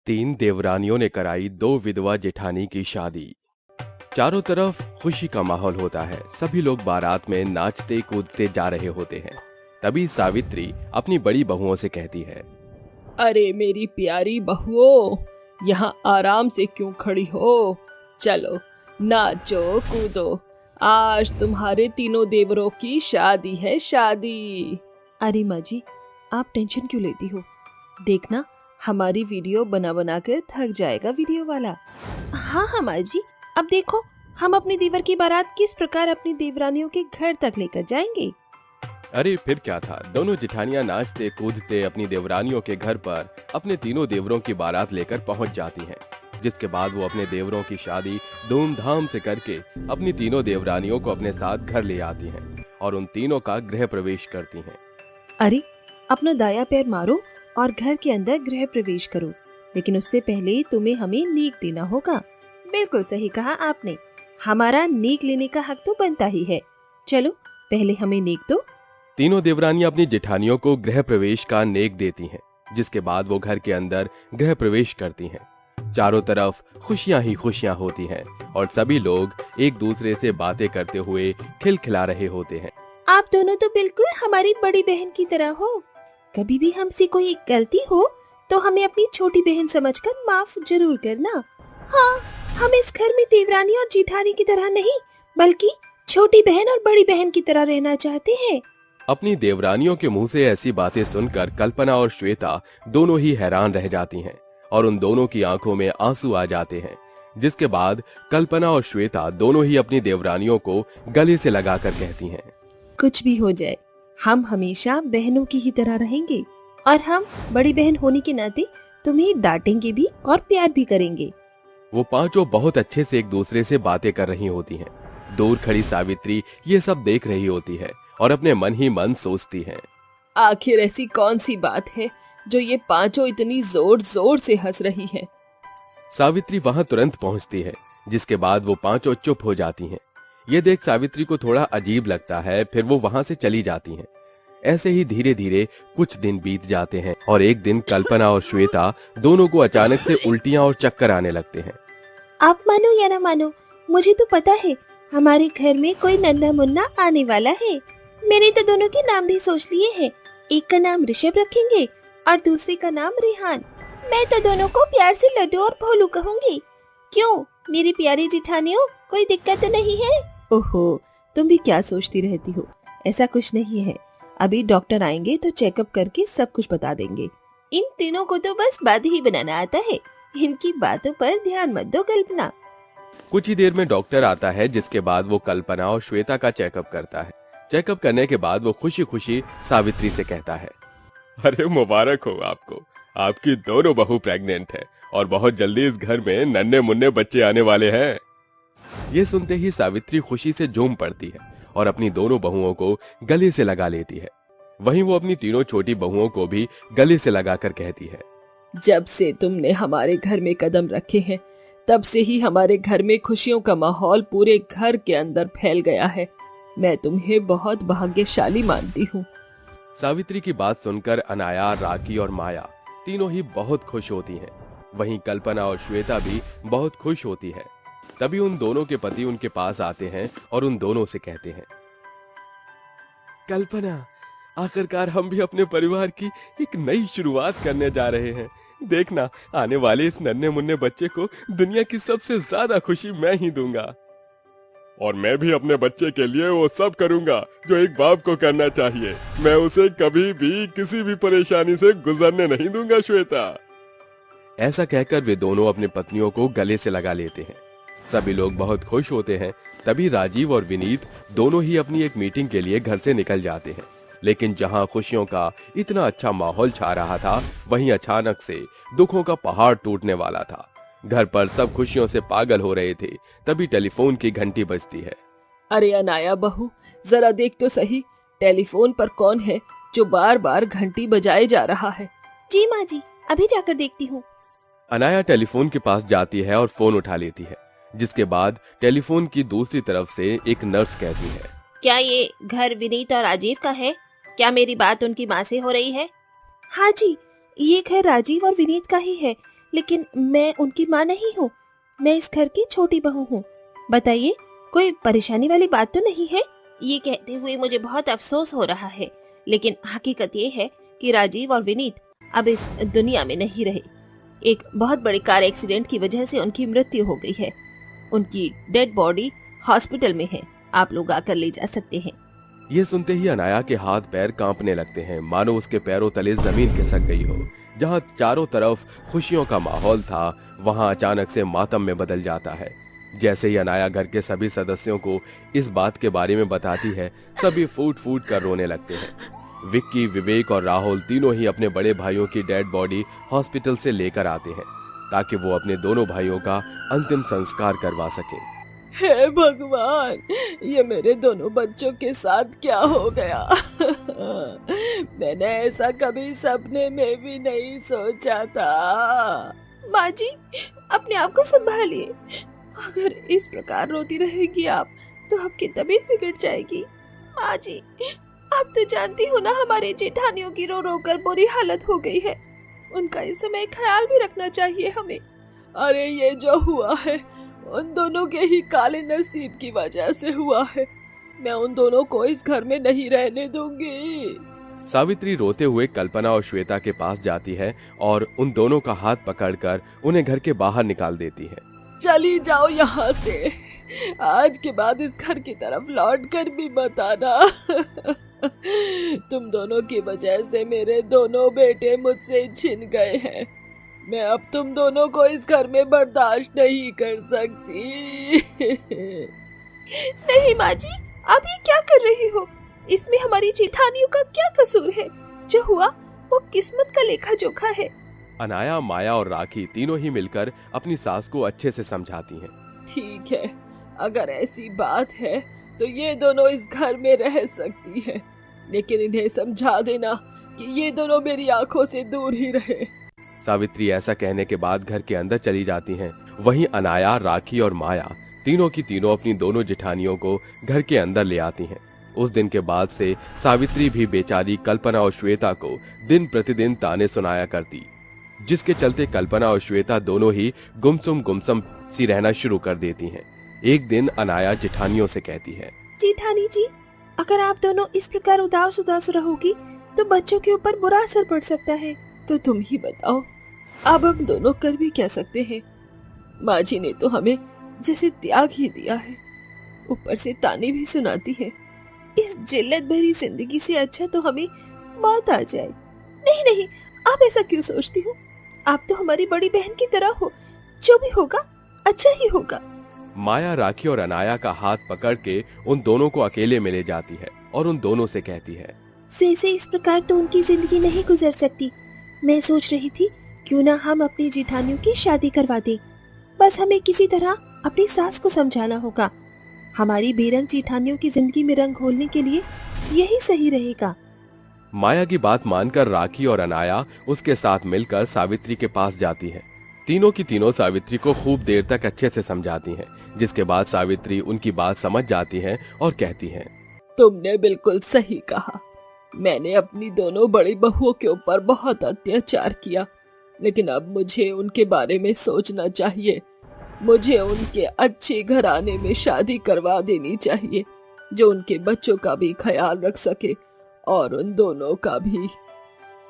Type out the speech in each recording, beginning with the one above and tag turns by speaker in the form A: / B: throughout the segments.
A: तीन देवरानियों ने कराई दो विधवा जेठानी की शादी। चारों तरफ खुशी का माहौल होता है। सभी लोग बारात में नाचते कूदते जा रहे होते हैं। तभी सावित्री अपनी बड़ी बहुओं से कहती है,
B: अरे मेरी प्यारी बहुओं, यहाँ आराम से क्यों खड़ी हो? चलो नाचो कूदो, आज तुम्हारे तीनों देवरों की शादी है, शादी। अरे माँ जी, आप टेंशन क्यों लेती हो? देखना, हमारी वीडियो बना बना कर थक जाएगा वीडियो वाला। हाँ माँ जी, अब देखो हम अपनी देवर की बारात किस प्रकार अपनी देवरानियों के घर तक लेकर जाएंगे।
A: अरे फिर क्या था, दोनों जेठानियां नाचते कूदते अपनी देवरानियों के घर पर अपने तीनों देवरों की बारात लेकर पहुंच जाती हैं। जिसके बाद वो अपने देवरों की शादी धूमधाम से करके अपनी तीनों देवरानियों को अपने साथ घर ले आती हैं और उन तीनों का गृह प्रवेश करती हैं।
B: अरे अपना दाया पैर मारो और घर के अंदर गृह प्रवेश करो, लेकिन उससे पहले तुम्हें हमें नीक देना होगा। बिल्कुल सही कहा आपने, हमारा नीक लेने का हक तो बनता ही है। चलो पहले हमें नीक दो।
A: तीनों देवरानियां अपनी जेठानियों को गृह प्रवेश का नेक देती हैं, जिसके बाद वो घर के अंदर गृह प्रवेश करती हैं। चारों तरफ खुशियां ही खुशियां होती हैं और सभी लोग एक दूसरे से बातें करते हुए खिलखिला रहे होते हैं।
B: आप दोनों तो बिल्कुल हमारी बड़ी बहन की तरह हो। कभी भी हमसे कोई गलती हो तो हमें अपनी छोटी बहन समझकर माफ जरूर करना। हाँ, हम इस घर में देवरानी और जेठानी की तरह नहीं, बल्कि छोटी बहन और बड़ी बहन की तरह रहना चाहते हैं।
A: अपनी देवरानियों के मुंह से ऐसी बातें सुनकर कल्पना और श्वेता दोनों ही हैरान रह जाती हैं और उन दोनों की आंखों में आंसू आ जाते हैं। जिसके बाद कल्पना और श्वेता दोनों ही अपनी देवरानियों को गले से लगाकर कहती हैं,
B: कुछ भी हो जाए, हम हमेशा बहनों की ही तरह रहेंगे और हम बड़ी बहन होने के नाते तुम्हें डांटेंगे भी और प्यार भी करेंगे।
A: वो पांचों बहुत अच्छे से एक दूसरे से बातें कर रही होती हैं। दूर खड़ी सावित्री ये सब देख रही होती है और अपने मन ही मन सोचती है,
B: आखिर ऐसी कौन सी बात है जो ये पांचों इतनी जोर जोर से हंस रही हैं?
A: सावित्री वहां तुरंत पहुंचती है। जिसके बाद वो पांचों चुप हो जाती हैं। ये देख सावित्री को थोड़ा अजीब लगता है, फिर वो वहां से चली जाती हैं। ऐसे ही धीरे धीरे कुछ दिन बीत जाते हैं और एक दिन कल्पना और श्वेता दोनों को अचानक से उल्टियां और चक्कर आने लगते हैं।
B: आप मानो या ना मानो, मुझे तो पता है हमारे घर में कोई नन्हा मुन्ना आने वाला है। मैंने तो दोनों के नाम भी सोच लिए हैं। एक का नाम ऋषभ रखेंगे और दूसरे का नाम रेहान। मैं तो दोनों को प्यार से लड्डू और भोलू कहूंगी। क्यों मेरी प्यारी जेठानियों, कोई दिक्कत तो नहीं है? ओहो, तुम भी क्या सोचती रहती हो? ऐसा कुछ नहीं है, अभी डॉक्टर आएंगे तो चेकअप करके सब कुछ बता देंगे। इन तीनों को तो बस बात ही बनाना आता है, इनकी बातों पर ध्यान मत दो कल्पना।
A: कुछ ही देर में डॉक्टर आता है, जिसके बाद वो कल्पना और श्वेता का चेकअप करता है। चेकअप करने के बाद वो खुशी खुशी सावित्री से कहता है, अरे मुबारक हो आपको, आपकी दोनों बहू प्रेग्नेंट है और बहुत जल्दी इस घर में नन्हे मुन्ने बच्चे आने वाले हैं। ये सुनते ही सावित्री खुशी से झूम पड़ती है और अपनी दोनों बहुओं को गले से लगा लेती है। वहीं वो अपनी तीनों छोटी बहुओं को भी गले से लगाकर कहती है,
B: जब से तुमने हमारे घर में कदम रखे हैं, तब से ही हमारे घर में खुशियों का माहौल पूरे घर के अंदर फैल गया है। मैं तुम्हें बहुत भाग्यशाली मानती हूँ।
A: सावित्री की बात सुनकर अनाया, राखी और माया तीनों ही बहुत खुश होती हैं। वहीं कल्पना और श्वेता भी बहुत खुश होती है। तभी उन दोनों के पति उनके पास आते हैं और उन दोनों से कहते हैं, कल्पना, आखिरकार हम भी अपने परिवार की एक नई शुरुआत करने जा रहे हैं। देखना, आने वाले इस नन्हे मुन्ने बच्चे को दुनिया की सबसे ज्यादा खुशी मैं ही दूंगा। और मैं भी अपने बच्चे के लिए वो सब करूंगा जो एक बाप को करना चाहिए। मैं उसे कभी भी किसी भी परेशानी से गुजरने नहीं दूंगा श्वेता। ऐसा कहकर वे दोनों अपनी पत्नियों को गले से लगा लेते हैं। सभी लोग बहुत खुश होते हैं। तभी राजीव और विनीत दोनों ही अपनी एक मीटिंग के लिए घर से निकल जाते हैं। लेकिन जहां खुशियों का इतना अच्छा माहौल छा रहा था, वहीं अचानक से दुखों का पहाड़ टूटने वाला था। घर पर सब खुशियों से पागल हो रहे थे। तभी टेलीफोन की घंटी बजती है।
B: अरे अनाया बहू, जरा देख तो सही, टेलीफोन पर कौन है जो बार बार घंटी बजाए जा रहा है? जी माँ जी, अभी जाकर देखती हूँ।
A: अनाया टेलीफोन के पास जाती है और फोन उठा लेती है। जिसके बाद टेलीफोन की दूसरी तरफ से एक नर्स कहती है,
C: क्या ये घर विनीत और राजीव का है? क्या मेरी बात उनकी माँ से हो रही है?
B: हाँ जी, ये घर राजीव और विनीत का ही है, लेकिन मैं उनकी माँ नहीं हूँ। मैं इस घर की छोटी बहू हूँ। बताइए, कोई परेशानी वाली बात तो नहीं है?
C: ये कहते हुए मुझे बहुत अफसोस हो रहा है, लेकिन हकीकत ये है कि राजीव और विनीत अब इस दुनिया में नहीं रहे। एक बहुत बड़े कार एक्सीडेंट की वजह से उनकी मृत्यु हो गई है। उनकी डेड बॉडी हॉस्पिटल में है, आप लोग आकर ले जा सकते हैं।
A: ये सुनते ही अनाया के हाथ पैर कांपने लगते हैं, मानो उसके पैरों तले जमीन खिसक गई हो। जहाँ चारों तरफ खुशियों का माहौल था, वहाँ अचानक से मातम में बदल जाता है। जैसे ही अनाया घर के सभी सदस्यों को इस बात के बारे में बताती है, सभी फूट फूट कर रोने लगते हैं। विक्की, विवेक और राहुल तीनों ही अपने बड़े भाइयों की डेड बॉडी हॉस्पिटल से लेकर आते हैं ताकि वो अपने दोनों भाइयों का अंतिम संस्कार करवा सकें।
D: हे भगवान, ये मेरे दोनों बच्चों के साथ क्या हो गया? मैंने ऐसा कभी सपने में भी नहीं सोचा था।
B: माँ जी, अपने आप को संभालिए। अगर इस प्रकार रोती रहेगी आप तो आपकी तबीयत बिगड़ जाएगी। माँ जी, आप तो जानती हो ना, हमारे जेठानियों की रो रो कर बुरी हालत हो गई है। उनका इस समय ख्याल भी रखना चाहिए हमें।
D: अरे ये जो हुआ है उन दोनों के ही काले नसीब की वजह से हुआ है। मैं उन दोनों को इस घर में नहीं रहने दूंगी।
A: सावित्री रोते हुए कल्पना और श्वेता के पास जाती है और उन दोनों का हाथ पकड़कर उन्हें घर के बाहर निकाल देती है।
D: चली जाओ यहाँ से। आज के बाद इस घर की तरफ लौट कर भी मत आना। तुम दोनों की वजह से मेरे दोनों बेटे मुझसे छिन गए हैं। मैं अब तुम दोनों को इस घर में बर्दाश्त नहीं कर सकती।
B: नहीं माँ जी, आप ये क्या कर रही हो? इसमें हमारी जेठानियों का क्या कसूर है? जो हुआ वो किस्मत का लेखा जोखा है।
A: अनाया, माया और राखी तीनों ही मिलकर अपनी सास को अच्छे से समझाती हैं।
D: ठीक है, अगर ऐसी बात है तो ये दोनों इस घर में रह सकती हैं, लेकिन इन्हें समझा देना कि ये दोनों मेरी आंखों से दूर ही रहे।
A: सावित्री ऐसा कहने के बाद घर के अंदर चली जाती हैं। वहीं अनाया, राखी और माया तीनों की तीनों अपनी दोनों जेठानियों को घर के अंदर ले आती हैं। उस दिन के बाद से सावित्री भी बेचारी कल्पना और श्वेता को दिन प्रतिदिन ताने सुनाया करती, जिसके चलते कल्पना और श्वेता दोनों ही गुमसुम सी रहना शुरू कर देती हैं। एक दिन अनाया जेठानियों से कहती है,
B: जेठानी जी, अगर आप दोनों इस प्रकार उदास उदास रहोगी तो बच्चों के ऊपर बुरा असर पड़ सकता है।
D: तो तुम ही बताओ, अब हम दोनों कर भी क्या सकते हैं? माँ जी ने तो हमें जैसे त्याग ही दिया है, ऊपर से ताने भी सुनाती है।
B: इस जिल्लत भरी जिंदगी से अच्छा तो हमें मौत आ जाए। नहीं नहीं, आप ऐसा क्यों सोचती हो? आप तो हमारी बड़ी बहन की तरह हो। जो भी होगा अच्छा ही होगा।
A: माया राखी और अनाया का हाथ पकड़ के उन दोनों को अकेले में ले जाती है और उन दोनों से कहती है,
B: वैसे इस प्रकार तो उनकी जिंदगी नहीं गुजर सकती। मैं सोच रही थी क्यों ना हम अपनी जेठानियों की शादी करवा दें। बस हमें किसी तरह अपनी सास को समझाना होगा। हमारी बेरंग जेठानियों की जिंदगी में रंग घोलने के लिए यही सही रहेगा।
A: माया की बात मानकर राखी और अनाया उसके साथ मिलकर सावित्री के पास जाती है। तीनों की तीनों सावित्री को खूब देर तक अच्छे से समझाती हैं, जिसके बाद सावित्री उनकी बात समझ जाती है और कहती है,
D: तुमने बिल्कुल सही कहा। मैंने अपनी दोनों बड़ी बहुओं के ऊपर बहुत अत्याचार किया, लेकिन अब मुझे उनके बारे में सोचना चाहिए। मुझे उनके अच्छे घराने में शादी करवा देनी चाहिए, जो उनके बच्चों का भी ख्याल रख सके और उन दोनों का भी।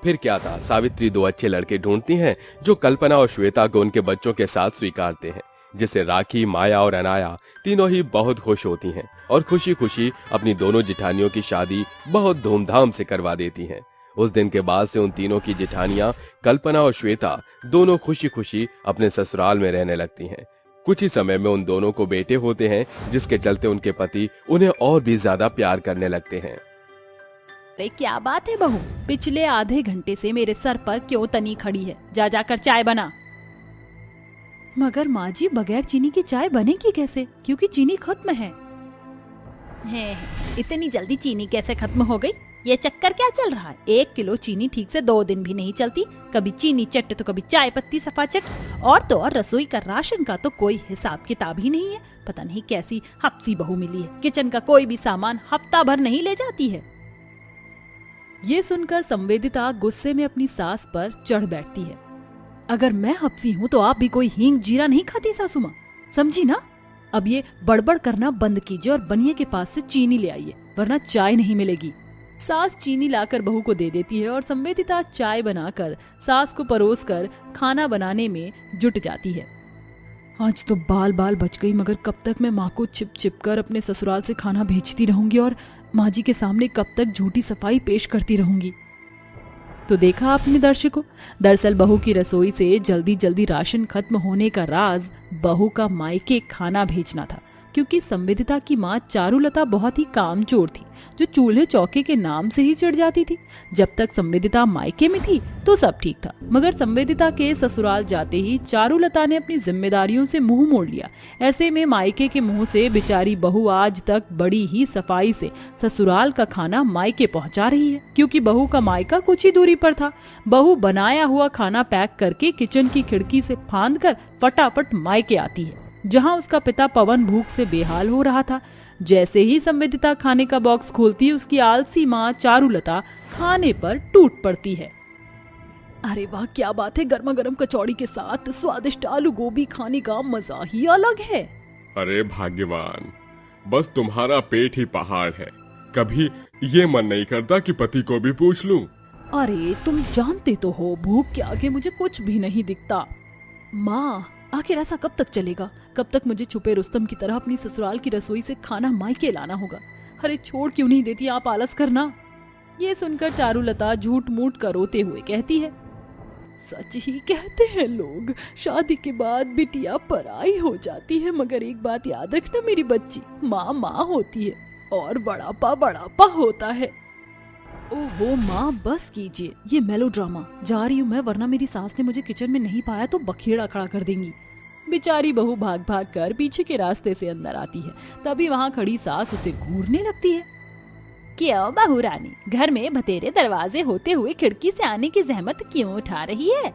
A: फिर क्या था, सावित्री दो अच्छे लड़के ढूंढती हैं जो कल्पना और श्वेता को उनके बच्चों के साथ स्वीकारते हैं, जिससे राखी, माया और अनाया तीनों ही बहुत खुश होती हैं और खुशी खुशी अपनी दोनों जेठानियों की शादी बहुत धूमधाम से करवा देती हैं। उस दिन के बाद से उन तीनों की जेठानियां कल्पना और श्वेता दोनों खुशी खुशी अपने ससुराल में रहने लगती हैं। कुछ ही समय में उन दोनों को बेटे होते हैं, जिसके चलते उनके पति उन्हें और भी ज्यादा प्यार करने लगते हैं।
E: अरे क्या बात है बहू, पिछले आधे घंटे से मेरे सर पर क्यों तनी खड़ी है? जा जाकर चाय बना। मगर माँ जी, बगैर चीनी की चाय बनेगी कैसे? क्योंकि चीनी खत्म है। इतनी जल्दी चीनी कैसे खत्म हो गई? ये चक्कर क्या चल रहा है? 1 किलो चीनी ठीक से 2 दिन भी नहीं चलती। कभी चीनी चट तो कभी चाय पत्ती सफा चट। और तो और रसोई का राशन का तो कोई हिसाब किताब ही नहीं है। पता नहीं कैसी हफ्सी बहू मिली है, किचन का कोई भी सामान हफ्ता भर नहीं ले जाती है। ये सुनकर संवेदिता गुस्से में अपनी सास पर चढ़ बैठती है अगर मैं हपसी हूँ तो आप भी कोई हींग जीरा नहीं खाती सासू माँ, समझी ना? अब ये बड़बड़ करना बंद कीजिए और बनिए के पास से चीनी ले आइए, वरना चाय नहीं मिलेगी। सास चीनी लाकर बहू को दे देती है और संवेदिता चाय बनाकर सास को परोसकर खाना बनाने में जुट जाती है। आज तो बाल बाल बच गई, मगर कब तक मैं माँ को छिप छिप कर अपने ससुराल से खाना भेजती रहूंगी और माँ जी के सामने कब तक झूठी सफाई पेश करती रहूंगी। तो देखा आपने दर्शकों, दरअसल बहू की रसोई से जल्दी जल्दी राशन खत्म होने का राज बहू का मायके खाना भेजना था, क्योंकि संवेदिता की माँ चारुलता बहुत ही कामचोर थी, जो चूल्हे चौके के नाम से ही चिढ़ जाती थी। जब तक संवेदिता मायके में थी तो सब ठीक था, मगर संवेदिता के ससुराल जाते ही चारुलता ने अपनी जिम्मेदारियों से मुंह मोड़ लिया। ऐसे में मायके के मुंह से बेचारी बहू आज तक बड़ी ही सफाई से ससुराल का खाना मायके पहुंचा रही है, क्योंकि बहू का मायका कुछ ही दूरी पर था। बहू बनाया हुआ खाना पैक करके किचन की खिड़की से फांद कर फटाफट मायके आती है, जहां उसका पिता पवन भूख से बेहाल हो रहा था। जैसे ही संवेदिता खाने का बॉक्स खोलती, उसकी आलसी माँ चारुलता खाने पर टूट पड़ती है। अरे वाह, क्या बात है, गर्मा गर्म कचौड़ी के साथ स्वादिष्ट आलू गोभी खाने का मजा ही अलग है।
A: अरे भाग्यवान, बस तुम्हारा पेट ही पहाड़ है, कभी ये मन नहीं करता कि पति को भी पूछ लूं।
E: अरे तुम जानते तो हो, भूख के आगे मुझे कुछ भी नहीं दिखता। माँ, आखिर ऐसा कब तक चलेगा? कब तक मुझे छुपे रुस्तम की तरह अपनी ससुराल की रसोई से खाना मायके लाना होगा? अरे छोड़ क्यों नहीं देती आप आलस करना। ये सुनकर चारुलता झूठ मूठ कर रोते हुए कहती है, सच ही कहते हैं लोग, शादी के बाद बिटिया पराई हो जाती है, मगर एक बात याद रखना मेरी बच्ची, माँ माँ होती है और बड़ापा होता है। ओहो माँ, बस कीजिए ये मेलोड्रामा, जा रही हूँ मैं, वरना मेरी सास ने मुझे किचन में नहीं पाया तो बखेड़ा खड़ा कर देंगी। बेचारी बहू भाग भाग कर पीछे के रास्ते से अंदर आती है, तभी वहाँ खड़ी सास उसे घूरने लगती है। क्यों बहू रानी, घर में बतेरे दरवाजे होते हुए खिड़की से आने की जहमत क्यों उठा रही है?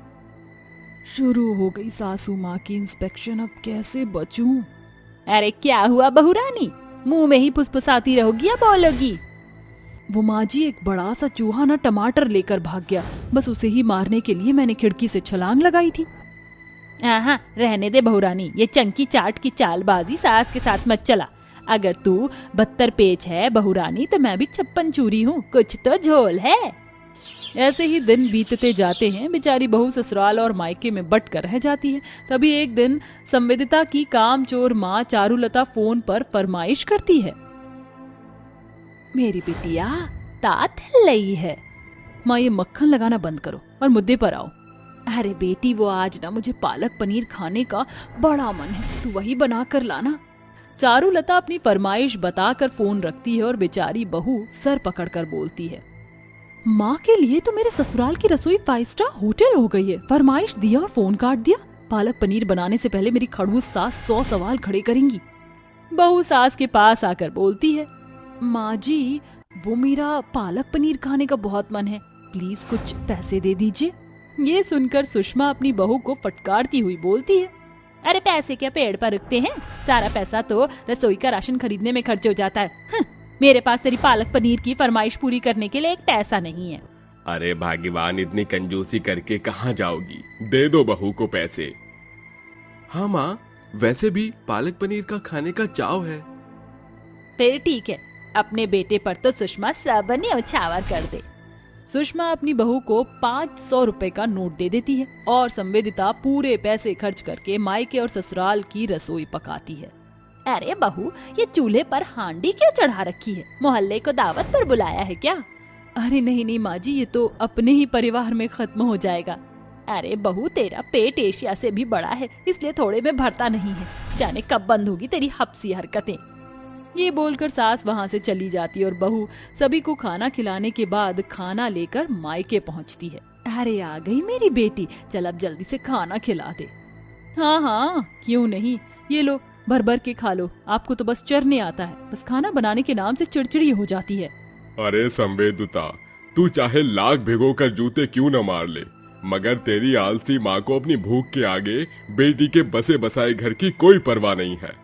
E: शुरू हो गई सासू माँ की इंस्पेक्शन, अब कैसे बचूं? अरे क्या हुआ बहू रानी, मुंह में ही फुसफुसाती रहोगी या बोलोगी? वो माँ जी, एक बड़ा सा चूहा ना टमाटर लेकर भाग गया, बस उसे ही मारने के लिए मैंने खिड़की से छलांग लगाई थी। हाँ, रहने दे बहू रानी, ये चंकी चाट की चालबाजी सास के साथ मत चला। अगर तू 72 पेच है बहू रानी, तो मैं भी 56 चूरी हूँ, कुछ तो झोल है। ऐसे ही दिन बीतते जाते हैं, बेचारी बहू ससुराल और मायके में बट कर रह जाती है। तभी एक दिन संवेदिता की कामचोर माँ चारुलता फोन पर फरमाइश करती है, मेरी बिटिया तात लई है, माँ ये मक्खन लगाना बंद करो और मुद्दे पर आओ। अरे बेटी, वो आज ना मुझे पालक पनीर खाने का बड़ा मन है, तू वही बना कर लाना। चारुलता अपनी फरमाइश बताकर फोन रखती है और बेचारी बहू सर पकड़कर बोलती है, माँ के लिए तो मेरे ससुराल की रसोई 5 स्टार होटल हो गई है। फरमाइश दिया और फोन काट दिया। पालक पनीर बनाने से पहले मेरी खड़ूस सास 100 सवाल खड़े करेंगी। बहू सास के पास आकर बोलती है, माँ जी, वो मेरा पालक पनीर खाने का बहुत मन है, प्लीज कुछ पैसे दे दीजिए। ये सुनकर सुषमा अपनी बहू को फटकारती हुई बोलती है, अरे पैसे क्या पेड़ पर रुकते हैं, सारा पैसा तो रसोई का राशन खरीदने में खर्च हो जाता है। मेरे पास तेरी पालक पनीर की फरमाइश पूरी करने के लिए एक पैसा नहीं है।
A: अरे भाग्यवान, इतनी कंजूसी करके कहाँ जाओगी, दे दो बहू को पैसे। हाँ माँ, वैसे भी पालक पनीर का खाने का चाव है।
E: फिर ठीक है, अपने बेटे पर तो सुषमा सब न्यौछावर कर दे। सुषमा अपनी बहू को 500 रुपए का नोट दे देती है और संवेदिता पूरे पैसे खर्च करके मायके और ससुराल की रसोई पकाती है। अरे बहू, ये चूल्हे पर हांडी क्यों चढ़ा रखी है, मोहल्ले को दावत पर बुलाया है क्या? अरे नहीं माँ जी, ये तो अपने ही परिवार में खत्म हो जाएगा। अरे बहू, तेरा पेट एशिया से भी बड़ा है, इसलिए थोड़े में भरता नहीं है, जाने कब बंद होगी तेरी हपसी हरकतें। ये बोलकर सास वहाँ से चली जाती और बहू सभी को खाना खिलाने के बाद खाना लेकर मायके पहुँचती है। अरे आ गई मेरी बेटी, चल अब जल्दी से खाना खिला दे। हाँ, क्यों नहीं, ये लो भर भर के खा लो, आपको तो बस चरने आता है, बस खाना बनाने के नाम से चिड़चिड़ी हो जाती है।
A: अरे संवेदिता, तू चाहे लाख भिगो कर जूते क्यों न मार ले, मगर तेरी आलसी माँ को अपनी भूख के आगे बेटी के बसे बसाए घर की कोई परवाह नहीं है।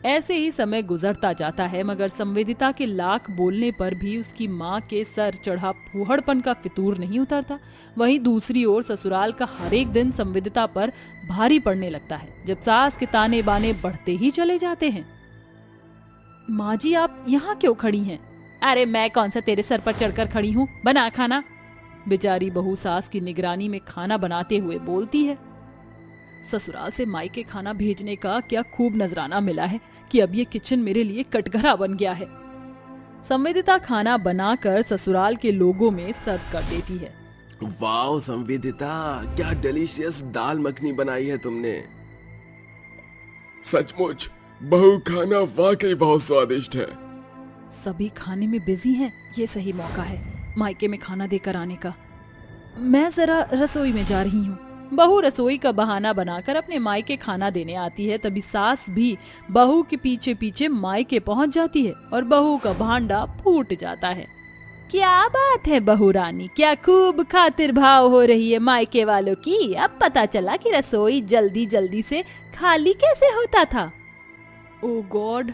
E: ऐसे ही समय गुजरता जाता है, मगर संवेदिता के लाख बोलने पर भी उसकी माँ के सर चढ़ा फूहड़पन का फितूर नहीं उतरता। वहीं दूसरी ओर ससुराल का हर एक दिन संवेदिता पर भारी पड़ने लगता है, जब सास के ताने बाने बढ़ते ही चले जाते हैं। माँ जी, आप यहाँ क्यों खड़ी हैं? अरे मैं कौन सा तेरे सर पर चढ़कर खड़ी हूँ, बना खाना। बेचारी बहू सास की निगरानी में खाना बनाते हुए बोलती है। ससुराल से मायके खाना भेजने का क्या खूब नजराना मिला है कि अब ये किचन मेरे लिए कटघरा बन गया है। संवेदिता खाना बनाकर ससुराल के लोगों में सर्व कर देती है।
A: वाह संवेदिता, क्या डिलीशियस दाल मखनी बनाई है तुमने। सचमुच बहू, खाना वाकई बहुत स्वादिष्ट है।
E: सभी खाने में बिजी हैं, ये सही मौका है मायके में खाना देकर आने का। मैं जरा रसोई में जा रही हूँ। बहू रसोई का बहाना बनाकर अपने मायके खाना देने आती है। तभी सास भी बहू के पीछे पीछे मायके पहुंच जाती है और बहू का भांडा फूट जाता है। क्या बात है बहू रानी, क्या खूब खातिर भाव हो रही है मायके वालों की। अब पता चला कि रसोई जल्दी जल्दी से खाली कैसे होता था। ओ गॉड,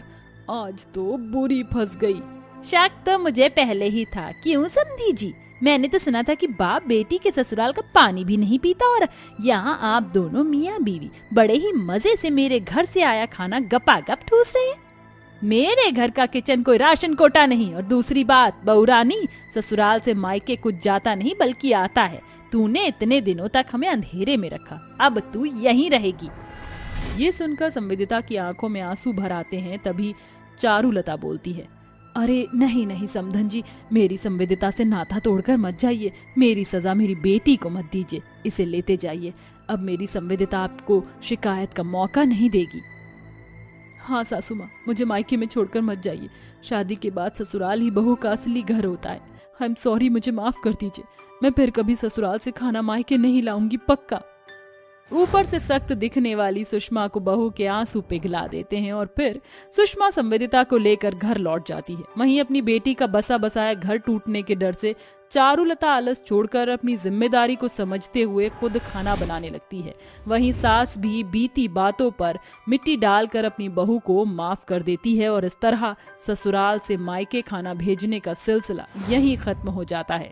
E: आज तो बुरी फंस गई। शक तो मुझे पहले ही था, क्यों समझी जी? मैंने तो सुना था कि बाप बेटी के ससुराल का पानी भी नहीं पीता, और यहाँ आप दोनों मियाँ बीवी बड़े ही मजे से मेरे घर से आया खाना गपागप ठूस रहे हैं। मेरे घर का किचन कोई राशन कोटा नहीं। और दूसरी बात बहू रानी, ससुराल से मायके कुछ जाता नहीं बल्कि आता है। तूने इतने दिनों तक हमें अंधेरे में रखा, अब तू यहीं रहेगी। ये सुनकर संवेदिता की आंखों में आंसू भर आते हैं। तभी चारुलता बोलती है, अरे नहीं नहीं समधन जी, मेरी संवेदिता से नाता तोड़कर मत जाइए। मेरी सजा मेरी बेटी को मत दीजिए, इसे लेते जाइए। अब मेरी संवेदिता आपको शिकायत का मौका नहीं देगी। हाँ सासू माँ, मुझे मायके में छोड़कर मत जाइए। शादी के बाद ससुराल ही बहू का असली घर होता है। आई एम सॉरी, मुझे माफ कर दीजिए। मैं फिर कभी ससुराल से खाना मायके नहीं लाऊंगी, पक्का। ऊपर से सख्त दिखने वाली सुषमा को बहू के आंसू पिघला देते हैं और फिर सुषमा संवेदिता को लेकर घर लौट जाती है। वहीं अपनी बेटी का बसा बसाया घर टूटने के डर से चारुलता आलस छोड़कर अपनी जिम्मेदारी को समझते हुए खुद खाना बनाने लगती है। वहीं सास भी बीती बातों पर मिट्टी डालकर अपनी बहू को माफ कर देती है और इस तरह ससुराल से मायके खाना भेजने का सिलसिला यहीं खत्म हो जाता है।